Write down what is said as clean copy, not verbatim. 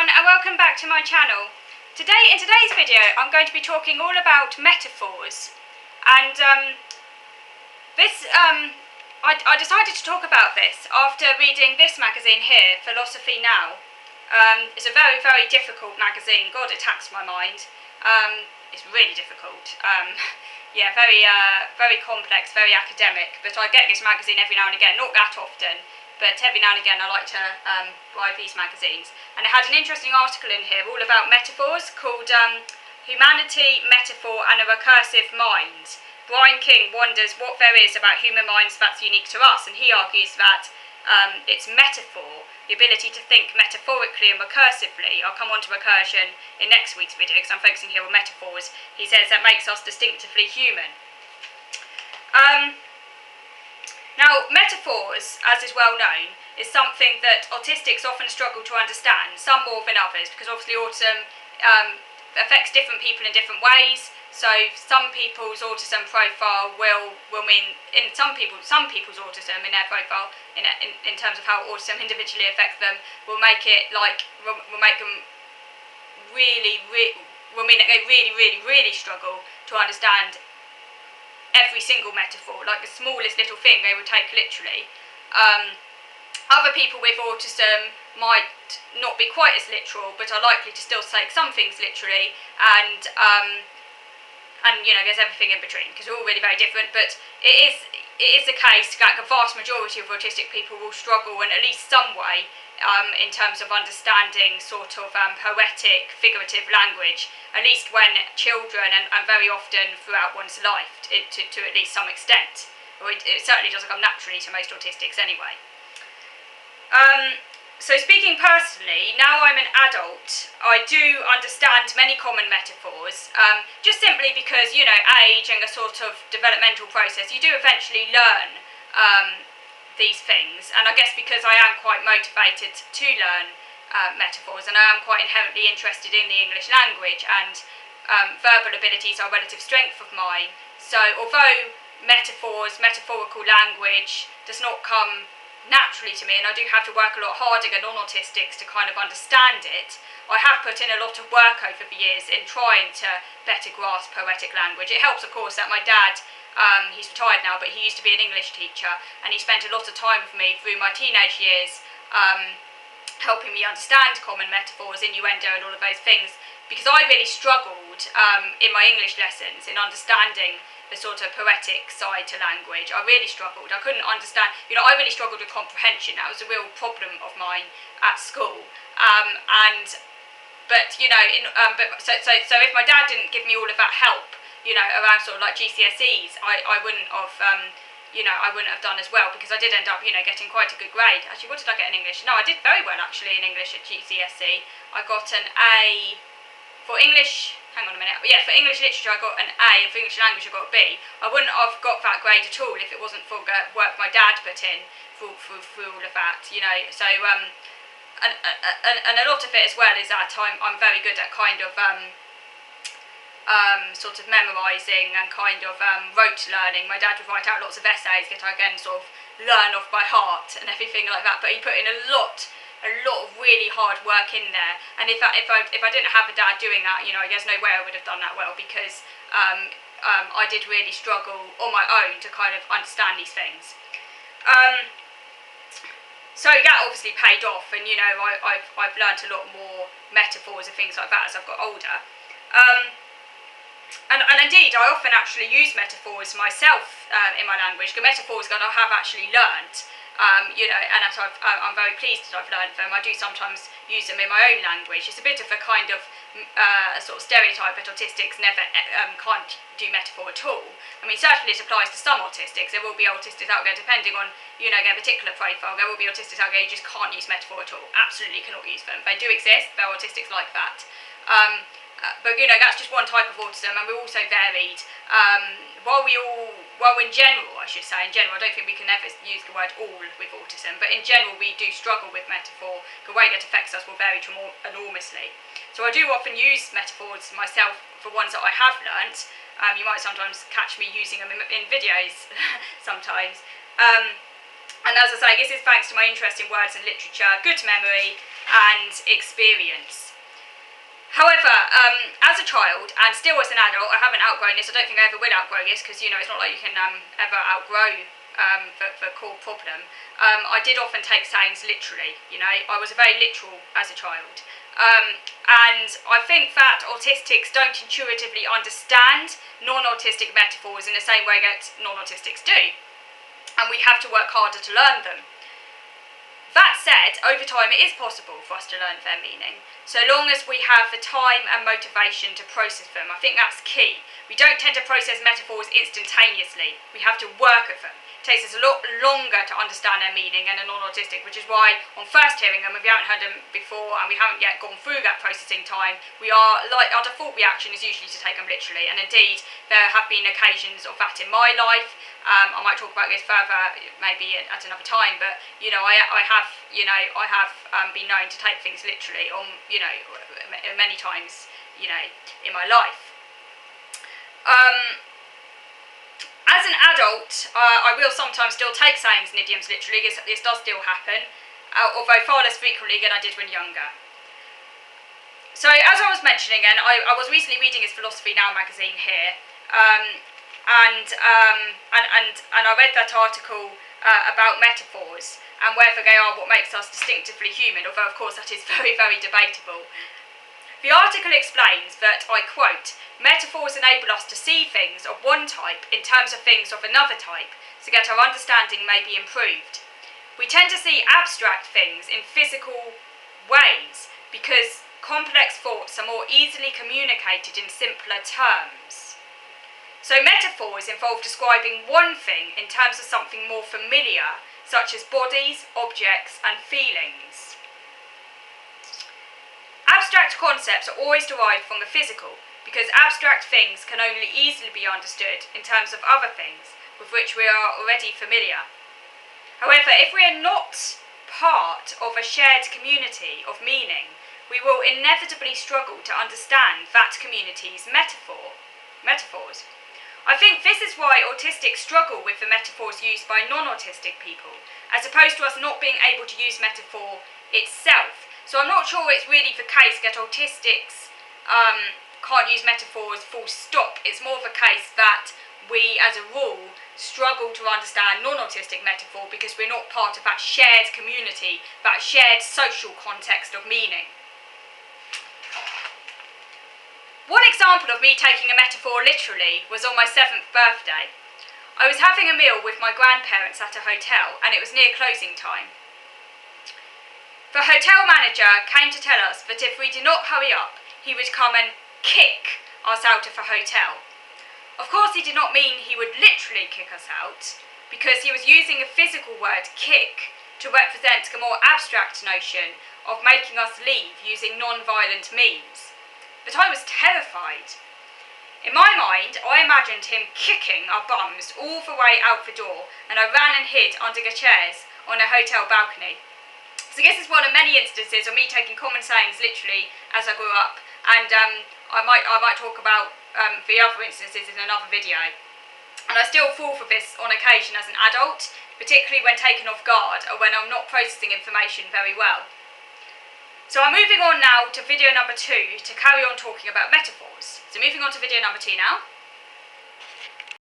everyone, and welcome back to my channel. In today's video I'm going to be talking all about metaphors, and I decided to talk about this after reading this magazine here, Philosophy Now. It's a very, very difficult magazine. God, it taxed my mind. It's really difficult. Yeah, very complex, very academic, but I get this magazine every now and again, not that often, but every now and again I like to buy these magazines. And it had an interesting article in here all about metaphors called Humanity, Metaphor and a Recursive Mind. Brian King wonders what there is about human minds that's unique to us, and he argues that it's metaphor, the ability to think metaphorically and recursively. I'll come on to recursion in next week's video because I'm focusing here on metaphors. He says that makes us distinctively human. Now, metaphors, as is well known, is something that autistics often struggle to understand, some more than others, because obviously autism affects different people in different ways. So some people's autism profile will mean, in some people's autism in their profile, in terms of how autism individually affects them, will mean that they really struggle to understand every single metaphor, like the smallest little thing they would take literally. Other people with autism might not be quite as literal, but are likely to still take some things literally, and you know, there's everything in between, because we're all really very different. But it is the case that the vast majority of autistic people will struggle in at least some way in terms of understanding sort of poetic, figurative language, at least when children, and very often throughout one's life to at least some extent. Or it certainly doesn't come naturally to most autistics anyway. So speaking personally, now I'm an adult, I do understand many common metaphors, just simply because, you know, age and a sort of developmental process, you do eventually learn these things, and I guess because I am quite motivated to learn metaphors, and I am quite inherently interested in the English language, and verbal abilities are a relative strength of mine, so although metaphorical language does not come naturally to me, and I do have to work a lot harder than non-autistics to kind of understand it, I have put in a lot of work over the years in trying to better grasp poetic language. It helps, of course, that my dad, he's retired now, but he used to be an English teacher, and he spent a lot of time with me through my teenage years, helping me understand common metaphors, innuendo and all of those things, because I really struggled in my English lessons in understanding the sort of poetic side to language. I really struggled. I couldn't understand, you know, I really struggled with comprehension. That was a real problem of mine at school. But you know, so if my dad didn't give me all of that help, you know, around sort of like GCSEs, I wouldn't have, you know, I wouldn't have done as well, because I did end up, you know, getting quite a good grade. Actually, what did I get in English? No, I did very well actually in English at GCSE. I got an A. For English, hang on a minute, yeah, for English literature I got an A, and for English language I got a B. I wouldn't have got that grade at all if it wasn't for the work my dad put in through all of that, you know. So, and a lot of it as well is that I'm very good at kind of sort of memorising and kind of rote learning. My dad would write out lots of essays that I again sort of learn off by heart and everything like that, but he put in a lot of really hard work in there, and if I didn't have a dad doing that, you know, there's no way I would have done that well, because I did really struggle on my own to kind of understand these things. So that obviously paid off, and you know, I've learnt a lot more metaphors and things like that as I've got older. And indeed, I often actually use metaphors myself in my language, the metaphors that I have actually learnt. You know, and as I'm very pleased that I've learned them. I do sometimes use them in my own language. It's a bit of a kind of sort of stereotype that autistics never can't do metaphor at all. I mean, certainly it applies to some autistics. There will be autistics out there, depending on, you know, their particular profile, there will be autistics out there who just can't use metaphor at all. Absolutely cannot use them. They do exist. There are autistics like that. But you know, that's just one type of autism, and we're also varied. Well, in general, I should say, I don't think we can ever use the word all with autism, but in general we do struggle with metaphor. The way that affects us will vary enormously. So I do often use metaphors myself for ones that I have learnt. You might sometimes catch me using them in videos sometimes. And as I say, this is thanks to my interest in words and literature, good memory, and experience. However, as a child, and still as an adult, I haven't outgrown this. I don't think I ever will outgrow this, because, you know, it's not like you can ever outgrow the core problem. I did often take sayings literally, you know. I was very literal as a child. And I think that autistics don't intuitively understand non-autistic metaphors in the same way that non-autistics do. And we have to work harder to learn them. That said, over time it is possible for us to learn their meaning, so long as we have the time and motivation to process them. I think that's key. We don't tend to process metaphors instantaneously. We have to work at them. It takes us a lot longer to understand their meaning than a non-autistic, which is why on first hearing them, if we haven't heard them before and we haven't yet gone through that processing time, our default reaction is usually to take them literally. And indeed, there have been occasions of that in my life. I might talk about this further maybe at another time, but you know, I have been known to take things literally on, you know, many times, you know, in my life. As an adult, I will sometimes still take sayings and idioms literally. This does still happen, although far less frequently than I did when younger. So, as I was mentioning, and I was recently reading his Philosophy Now magazine here, and I read that article about metaphors and whether they are what makes us distinctively human, although of course that is very, very debatable. The article explains that, I quote, "Metaphors enable us to see things of one type in terms of things of another type, so that our understanding may be improved. We tend to see abstract things in physical ways because complex thoughts are more easily communicated in simpler terms. So metaphors involve describing one thing in terms of something more familiar, such as bodies, objects, and feelings. Abstract concepts are always derived from the physical, because abstract things can only easily be understood in terms of other things with which we are already familiar. However, if we are not part of a shared community of meaning, we will inevitably struggle to understand that community's metaphors. I think this is why autistics struggle with the metaphors used by non-autistic people, as opposed to us not being able to use metaphor itself. So I'm not sure it's really the case that autistics can't use metaphors full stop. It's more of a case that we, as a rule, struggle to understand non-autistic metaphor because we're not part of that shared community, that shared social context of meaning. One example of me taking a metaphor literally was on my 7th birthday. I was having a meal with my grandparents at a hotel, and it was near closing time. The hotel manager came to tell us that if we did not hurry up, he would come and kick us out of the hotel. Of course, he did not mean he would literally kick us out, because he was using a physical word, kick, to represent a more abstract notion of making us leave using non-violent means. But I was terrified. In my mind, I imagined him kicking our bums all the way out the door, and I ran and hid under the chairs on a hotel balcony. So this is one of many instances of me taking common sayings literally as I grew up, and I might talk about the other instances in another video. And I still fall for this on occasion as an adult, particularly when taken off guard or when I'm not processing information very well. So I'm moving on now to video number 2 to carry on talking about metaphors. So moving on to video number 2 now.